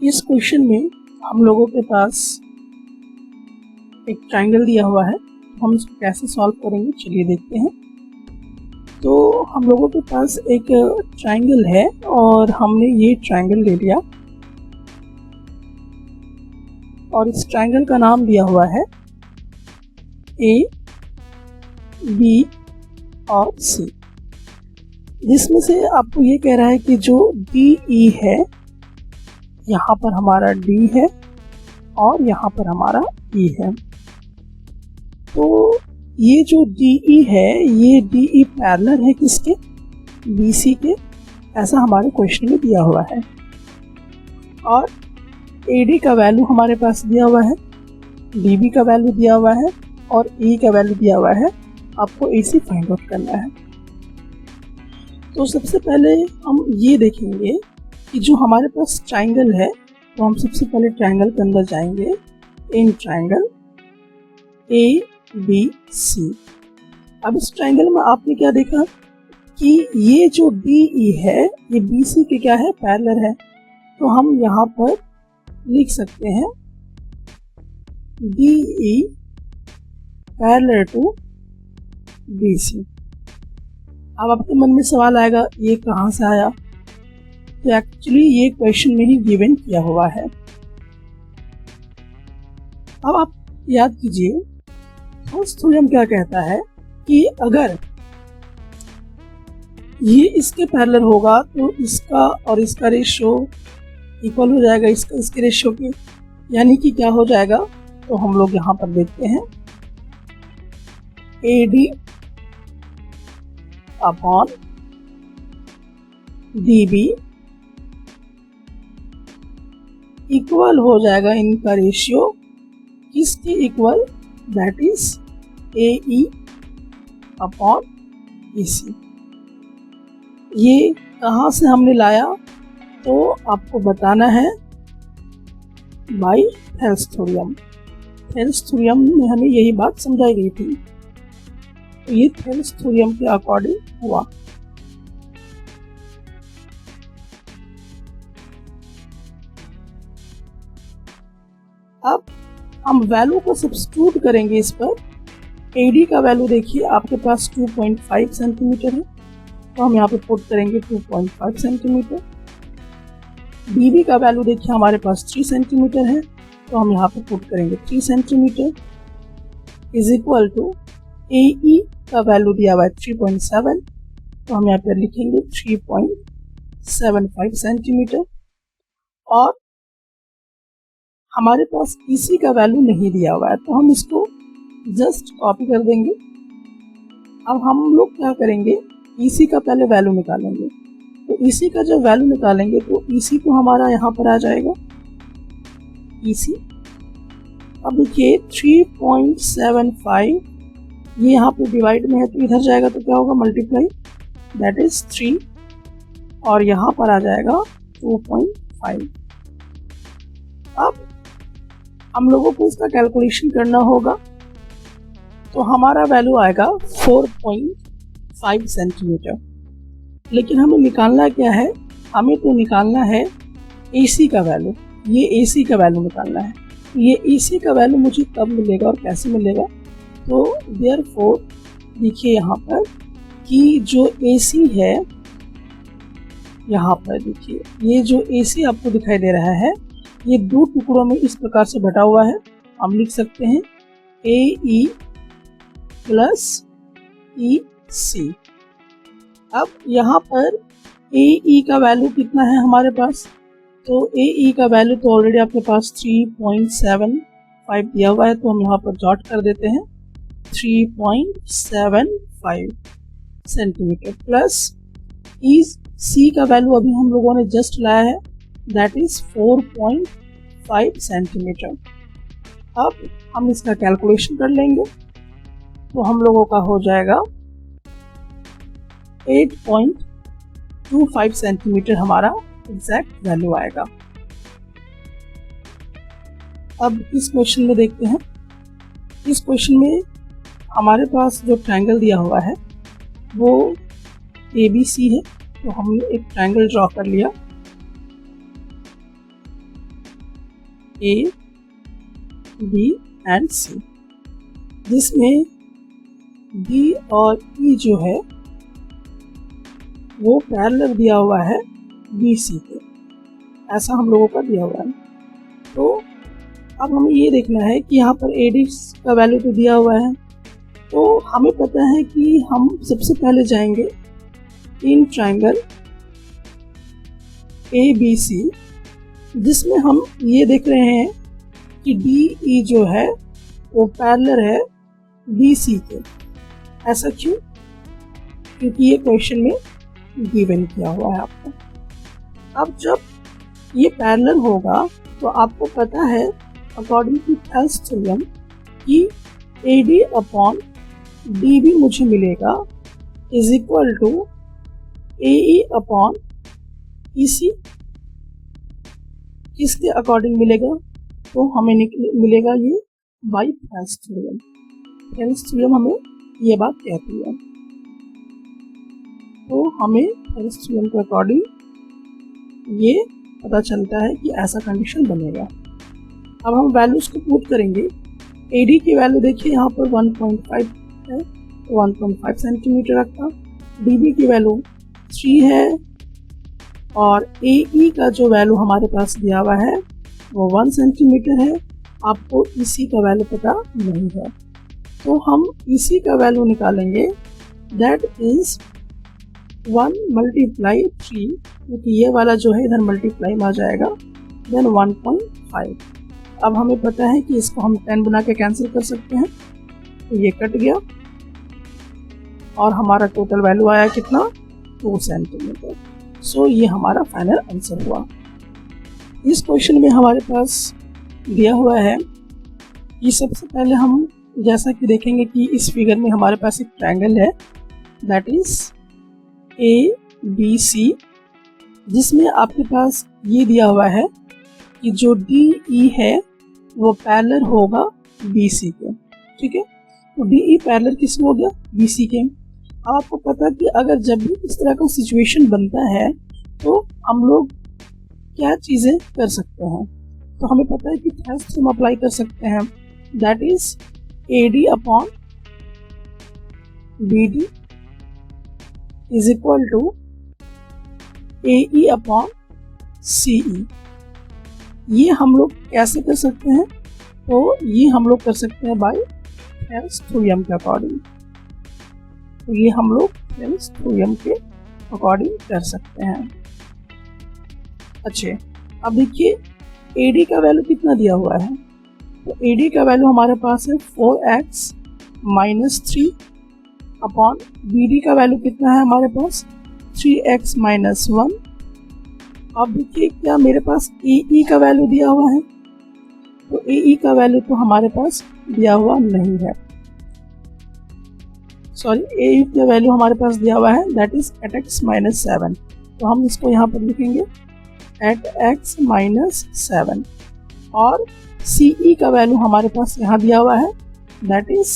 इस क्वेश्चन में हम लोगों के पास एक ट्रायंगल दिया हुआ है, हम इसको कैसे सॉल्व करेंगे चलिए देखते हैं। तो हम लोगों के पास एक ट्रायंगल है और हमने ये ट्रायंगल ले लिया और इस ट्रायंगल का नाम दिया हुआ है ए, बी और सी, जिसमें से आपको ये कह रहा है कि जो डी ई है, यहाँ पर हमारा डी है और यहाँ पर हमारा ई है। तो ये जो डी ई है, ये डी ई पैरेलल है किसके? बी सी के, ऐसा हमारे क्वेश्चन में दिया हुआ है। और ए डी का वैल्यू हमारे पास दिया हुआ है, डी बी का वैल्यू दिया हुआ है और ई का वैल्यू दिया हुआ है। आपको ए सी फाइंड आउट करना है। तो सबसे पहले हम ये देखेंगे कि जो हमारे पास ट्रायंगल है, तो हम सबसे पहले ट्रायंगल के अंदर जाएंगे। In triangle A B C. अब इस ट्रायंगल में आपने क्या देखा कि ये जो डी ई है, ये बी सी के क्या है? पैरेलल है। तो हम यहाँ पर लिख सकते हैं D E parallel to B C. अब आपके मन में सवाल आएगा, ये कहाँ से आया? तो एक्चुअली ये क्वेश्चन में ही गिवन किया हुआ है। अब आप याद कीजिए, फर्स्ट थ्योरम क्या कहता है कि अगर ये इसके पैरेलल होगा तो इसका और इसका रेशियो इक्वल हो जाएगा, इसका इसके रेशियो के, यानी कि क्या हो जाएगा? तो हम लोग यहाँ पर देखते हैं A D upon D B equal हो जाएगा इनका रेशियो किसके इक्वल? That is A E upon E C. ये कहाँ से हमने लाया? तो आपको बताना है by Thales theorem. Thales theorem में हमें यही बात समझाई गई थी। तो ये थेल्स थ्योरम के अकॉर्डिंग हुआ। अब हम वैल्यू को सब्स्टिट्यूट करेंगे इस पर। एडी का वैल्यू देखिए आपके पास 2.5 सेंटीमीटर है, तो हम यहाँ पे पुट करेंगे 2.5 सेंटीमीटर। बीबी का वैल्यू देखिए हमारे पास 3 सेंटीमीटर है, तो हम यहाँ पे पुट करेंगे 3 centimetre is equal to A ई का वैल्यू दिया हुआ है 3.7, तो हम यहाँ पे लिखेंगे 3.75 सेंटीमीटर। और हमारे पास इसी का वैल्यू नहीं दिया हुआ है, तो हम इसको जस्ट कॉपी कर देंगे। अब हम लोग क्या करेंगे, इसी का पहले वैल्यू निकालेंगे। तो इसी का जब वैल्यू निकालेंगे तो इसी को हमारा यहाँ पर आ जाएगा इसी। अब देखिए 3.75 ये यहाँ पे डिवाइड में है, तो इधर जाएगा तो क्या होगा? मल्टीप्लाई, दैट इज 3, और यहाँ पर आ जाएगा 2.5। अब हम लोगों को इसका कैलकुलेशन करना होगा, तो हमारा वैल्यू आएगा 4.5 सेंटीमीटर। लेकिन हमें निकालना क्या है? हमें तो निकालना है AC का वैल्यू। ये AC का वैल्यू निकालना है। ये AC का वैल्यू मुझे कब मिलेगा और कैसे मिलेगा? तो देयरफॉर देखिए यहाँ पर कि जो AC है, यहाँ पर देखिए ये जो AC आपको दिखाई दे रहा है, ये 2 टुकड़ों में इस प्रकार से बटा हुआ है। हम लिख सकते हैं AE प्लस EC। अब यहाँ पर AE का वैल्यू कितना है हमारे पास? तो AE का वैल्यू तो ऑलरेडी आपके पास 3.75 दिया हुआ है, तो हम यहाँ पर जॉट कर देते हैं 3.75 सेंटीमीटर प्लस EC का वैल्यू अभी हम लोगों ने जस्ट लाया है, दैट इज 4.5 सेंटीमीटर। अब हम इसका कैलकुलेशन कर लेंगे, तो हम लोगों का हो जाएगा 8.25 सेंटीमीटर हमारा एग्जैक्ट वैल्यू आएगा। अब इस क्वेश्चन में देखते हैं। इस क्वेश्चन में हमारे पास जो ट्रायंगल दिया हुआ है वो ABC है, तो हमने एक ट्रायंगल ड्रॉ कर लिया। ए, बी एंड सी, जिसमें डी और ई जो है वो पैरेलल दिया हुआ है बी सी के, ऐसा हम लोगों का दिया हुआ है। तो अब हमें ये देखना है कि यहाँ पर ए डी का वैल्यू तो दिया हुआ है, तो हमें पता है कि हम सबसे पहले जाएंगे in triangle A B C, जिसमें हम ये देख रहे हैं कि डी ई जो है वो पैरेलल है बी सी के। ऐसा क्यों? क्योंकि ये क्वेश्चन में गिवन किया हुआ है आपको। अब जब ये पैरेलल होगा तो आपको पता है अकॉर्डिंग टू थेल्स थ्योरम कि A D upon D B मुझे मिलेगा is equal to A E upon E C. किसके अकॉर्डिंग मिलेगा? तो हमें मिलेगा ये by Thales theorem. Thales theorem हमें ये बात कहती है, तो हमें थेल्स थ्योरम के अकॉर्डिंग ये पता चलता है कि ऐसा कंडीशन बनेगा। अब हम वैल्यूज को पुट करेंगे। ए डी की वैल्यू देखिए यहाँ पर 1.5 है, 1.5 सेंटीमीटर रखा। डी बी की वैल्यू 3 है और ए ई का जो वैल्यू हमारे पास दिया हुआ है वो 1 सेंटीमीटर है। आपको ई सी का वैल्यू पता नहीं है, तो हम ई सी का वैल्यू निकालेंगे, दैट इज 1 मल्टीप्लाई 3, क्योंकि ये वाला जो है इधर मल्टीप्लाई में आ जाएगा, देन 1.5। अब हमें पता है कि इसको हम 10 बना के कैंसिल कर सकते हैं, तो ये कट गया और हमारा टोटल वैल्यू आया कितना? 2 सेंटीमीटर। सो ये हमारा फाइनल आंसर हुआ। इस क्वेश्चन में हमारे पास दिया हुआ है कि सबसे पहले हम जैसा कि देखेंगे कि इस फिगर में हमारे पास एक ट्रायंगल है, that is A B C, जिसमें आपके पास ये दिया हुआ है कि जो डी ई है वो पैरेलल होगा बी सी के। ठीक है, तो डी ई पैरेलल किससे हो गया? बी सी के। आपको पता कि अगर जब भी इस तरह का सिचुएशन बनता है तो हम लोग क्या चीज़ें कर सकते हैं, तो हमें पता है कि थेल्स थ्योरम अप्लाई कर सकते हैं, that is A D upon B D is equal to A E upon C E. ये हम लोग कैसे कर सकते हैं? तो ये हम लोग कर सकते हैं बाय थेल्स थ्योरम के अकॉर्डिंग। तो ये हम लोग थेल्स थ्योरम के अकॉर्डिंग कर सकते हैं। अच्छा, अब देखिए ए डी का वैल्यू कितना दिया हुआ है, तो ए डी का वैल्यू हमारे पास है 4x minus 3 upon B D का वैल्यू कितना है हमारे पास 3x माइनस 1। अब देखिए क्या मेरे पास ए ई का वैल्यू दिया हुआ है, तो ए ई का वैल्यू तो हमारे पास दिया हुआ नहीं है, सॉरी ए ई का वैल्यू हमारे पास दिया हुआ है that is eight x minus 7। तो हम इसको यहाँ पर लिखेंगे एट एक्स माइनस 7 और सी ई का वैल्यू हमारे पास यहाँ दिया हुआ है दैट इज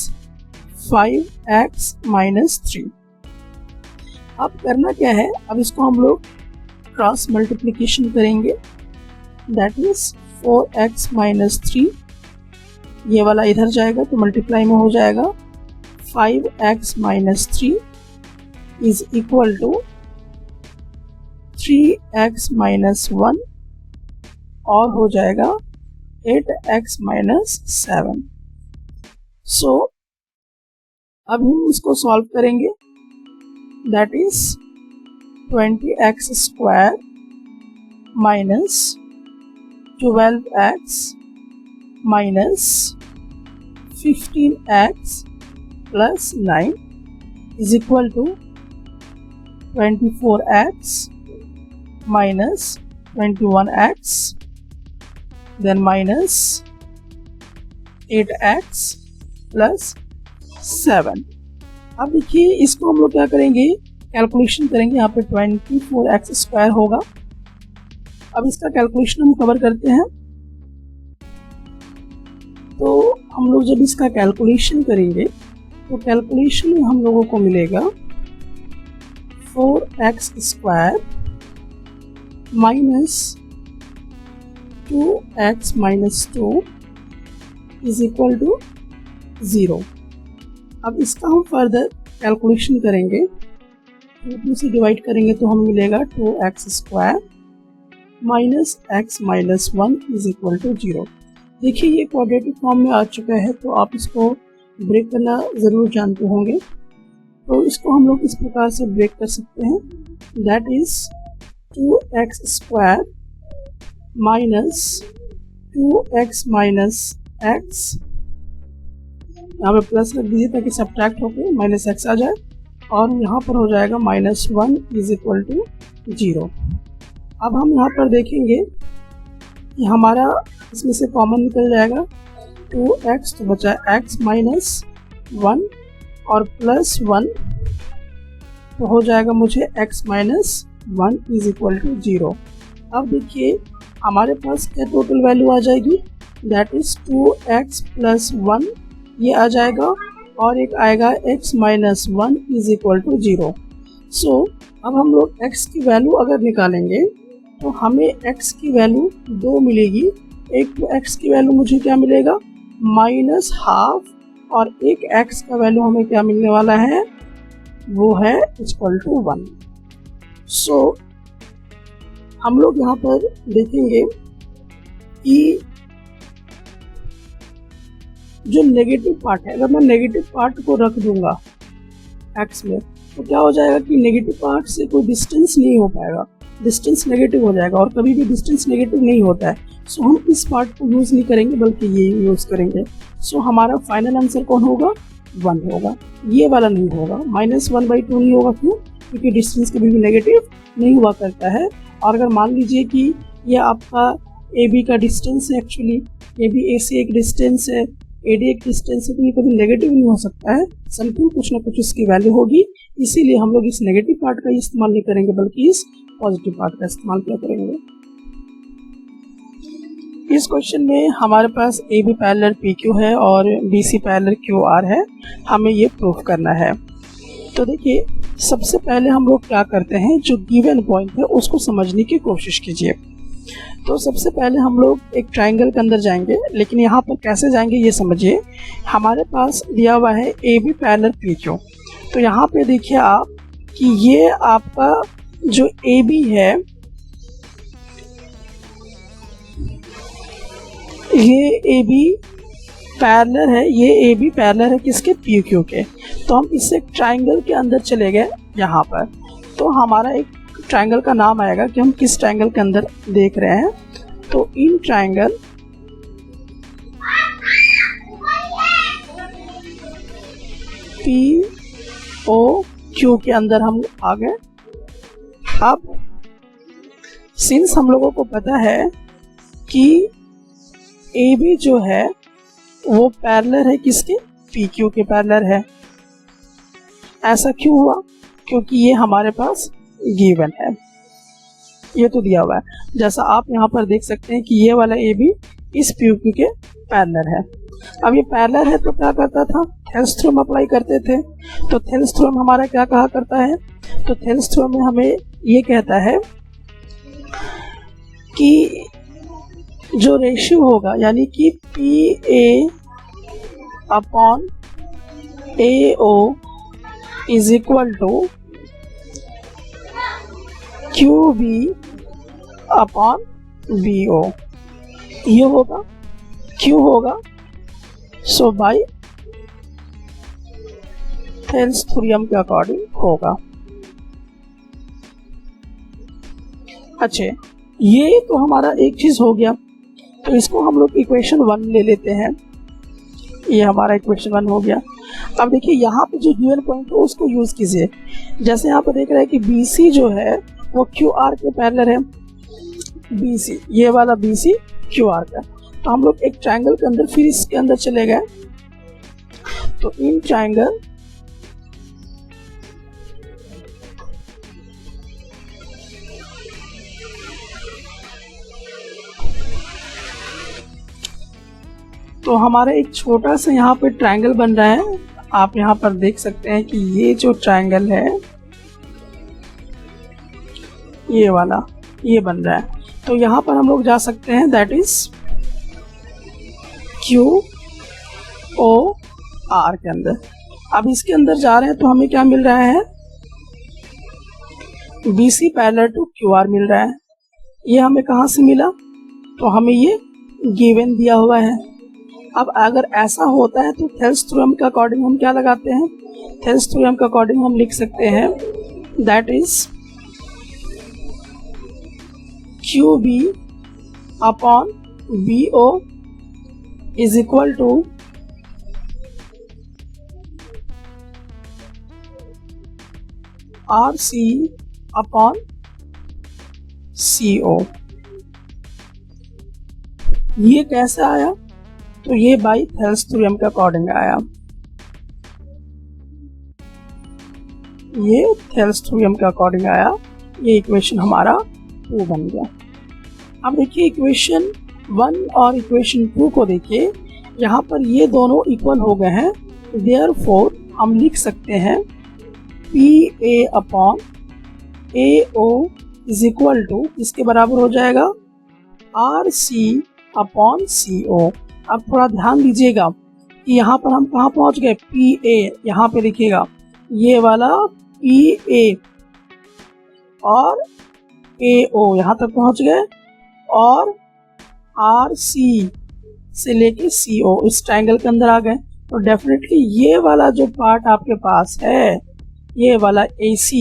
5x माइनस 3। अब करना क्या है, अब इसको हम लोग क्रॉस मल्टीप्लिकेशन करेंगे, दैट इज 4x माइनस 3, ये वाला इधर जाएगा तो मल्टीप्लाई में हो जाएगा 5x minus 3 is equal to 3x minus 1 और हो जाएगा 8x माइनस 7। सो अब हम इसको सॉल्व करेंगे, that is 20x square minus 12x minus 15x plus 9 is equal to 24x minus 21x then minus 8x plus 7। अब देखिए इसको हम लोग क्या करेंगे, कैलकुलेशन करेंगे। यहाँ पे 24x स्क्वायर होगा। अब इसका कैलकुलेशन हम कवर करते हैं, तो हम लोग जब इसका कैलकुलेशन करेंगे तो कैलकुलेशन में हम लोगों को मिलेगा 4x square minus 2x minus 2 is equal to 0। अब इसका हम फर्दर कैलकुलेशन करेंगे, 2 से डिवाइड करेंगे तो हमें मिलेगा 2x square minus x minus 1 is equal to 0। देखिए ये क्वाड्रेटिक फॉर्म में आ चुका है, तो आप इसको ब्रेक करना ज़रूर जानते होंगे। तो इसको हम लोग इस प्रकार से ब्रेक कर सकते हैं, that is 2x square minus 2x minus x, यहाँ पे प्लस रख दीजिए ताकि सब्ट्रैक्ट होकर माइनस x आ जाए, और यहाँ पर हो जाएगा माइनस 1 इज इक्वल टू 0। अब हम यहाँ पर देखेंगे कि हमारा इसमें से कॉमन निकल जाएगा 2x, तो बचा x माइनस 1 और प्लस 1, तो हो जाएगा मुझे x minus 1 is equal to 0। अब देखिए हमारे पास क्या टोटल वैल्यू आ जाएगी, दैट इज 2x प्लस 1 ये आ जाएगा, और एक आएगा x minus 1 is equal to 0। So अब हम लोग x की वैल्यू अगर निकालेंगे तो हमें x की वैल्यू 2 मिलेगी। एक तो x की वैल्यू मुझे क्या मिलेगा, माइनस हाफ, और एक x का वैल्यू हमें क्या मिलने वाला है, वो है इक्वल टू 1। सो हम लोग यहाँ पर देखेंगे कि जो नेगेटिव पार्ट है, अगर मैं नेगेटिव पार्ट को रख दूंगा x में, तो क्या हो जाएगा कि नेगेटिव पार्ट से कोई डिस्टेंस नहीं हो पाएगा, डिस्टेंस नेगेटिव हो जाएगा, और कभी भी डिस्टेंस नेगेटिव नहीं होता है। सो हम इस पार्ट को यूज़ नहीं करेंगे बल्कि ये यूज़ करेंगे। सो हमारा फाइनल आंसर कौन होगा, 1 होगा, ये वाला नहीं होगा, -1/2 नहीं होगा। क्यों? क्योंकि डिस्टेंस कभी भी नेगेटिव नहीं हुआ करता है। और अगर मान लीजिए कि ये आपका AB का डिस्टेंस है, एक्चुअली AB A से एक डिस्टेंस है, AD एक डिस्टेंस है, तो ये कभी नेगेटिव नहीं हो सकता है, समथिंग कुछ ना कुछ इसकी वैल्यू होगी। इसीलिए हम लोग इस नेगेटिव पार्ट का इस्तेमाल नहीं करेंगे बल्कि इस पॉजिटिव पार्ट का इस्तेमाल क्या करेंगे। इस क्वेश्चन में हमारे पास AB पैरेलल PQ है और BC पैरेलल QR है, हमें ये प्रूफ करना है। तो देखिए सबसे पहले हम लोग क्या करते हैं, जो गिवन पॉइंट है उसको समझने की कोशिश कीजिए। तो सबसे पहले हम लोग एक ट्रायंगल के अंदर जाएंगे, लेकिन यहाँ पर कैसे जाएंगे ये समझिए। हमारे पास दिया हुआ है AB पैरेलल PQ, तो यहाँ पे देखिए आप कि ये आपका जो AB है, ये AB पैरेलल है, ये AB पैरेलल है किसके, PQ के। तो हम इससे ट्रायंगल के अंदर चले गए यहाँ पर, तो हमारा एक ट्रायंगल का नाम आएगा कि हम किस ट्रायंगल के अंदर देख रहे हैं। तो इन ट्रायंगल POQ के अंदर हम आ गए। अब सिंस हम लोगों को पता है कि AB जो है वो पैरेलल है किसके, PQ के पैरेलल है। ऐसा क्यों हुआ, क्योंकि ये हमारे पास गिवन है, ये तो दिया हुआ है। जैसा आप यहाँ पर देख सकते हैं कि ये वाला AB इस PQ के पैरेलल है। अब ये पैरेलल है तो क्या करता था, थेल्स थ्योरम अप्लाई करते थे। तो थेल्स थ्योरम हमारा क्या कहा करता है, तो थेल्स थ्योरम में हमें ये कहता है कि जो रेशियो होगा, यानी कि PA upon AO is equal to QB upon BO, ये होगा, क्यों होगा, सो बाय थेल्स थ्योरम के अकॉर्डिंग होगा। अच्छा, ये तो हमारा एक चीज हो गया, तो इसको हम लोग इक्वेशन 1 ले लेते हैं। ये हमारा इक्वेशन 1 हो गया। अब देखिए यहाँ पे जो गिवन पॉइंट है उसको यूज कीजिए। जैसे यहाँ पे देख रहे हैं कि BC जो है वो QR के पैरेलल है, BC ये वाला BC QR का। तो हम लोग एक ट्रायंगल के अंदर फिर इसके अंदर चले गए। तो इन ट्रायंगल तो हमारा एक छोटा सा यहाँ पे ट्रायंगल बन रहा है। आप यहाँ पर देख सकते हैं कि ये जो ट्रायंगल है ये वाला, ये बन रहा है। तो यहाँ पर हम लोग जा सकते हैं, दैट इज QOR के अंदर। अब इसके अंदर जा रहे हैं तो हमें क्या मिल रहा है, BC पैरेलल टू QR मिल रहा है। ये हमें कहाँ से मिला, तो हमें ये गिवन दिया हुआ है। अब अगर ऐसा होता है तो थेल्स थ्योरम के अकॉर्डिंग हम क्या लगाते हैं, थेल्स थ्योरम के अकॉर्डिंग हम लिख सकते हैं, that is QB upon BO is equal to RC upon CO। ये कैसे आया, तो ये बाई थेल्स थ्योरम के अकॉर्डिंग आया। ये थेल्स थ्योरम के अकॉर्डिंग आया। ये इक्वेशन हमारा 2 बन गया। अब देखिए इक्वेशन 1 और इक्वेशन 2 को देखिए, यहाँ पर ये दोनों इक्वल हो गए हैं, देयरफॉर हम लिख सकते हैं PA upon AO is equal to, इसके बराबर हो जाएगा RC अपॉन CO। अब थोड़ा ध्यान दीजिएगा कि यहाँ पर हम कहाँ पहुँच गए, PA, यहाँ पे लिखिएगा ये वाला PA और AO यहाँ तक पहुँच गए, और RC से लेके CO इस ट्रायंगल के अंदर आ गए। तो डेफिनेटली ये वाला जो पार्ट आपके पास है, ये वाला AC,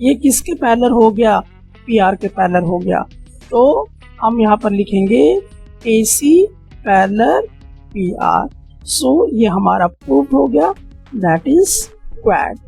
ये किसके पैरेलल हो गया, PR के पैरेलल हो गया। तो हम यहाँ पर लिखेंगे AC पैरेलल PR। सो ये हमारा प्रूफ हो गया, दैट इज क्वाड।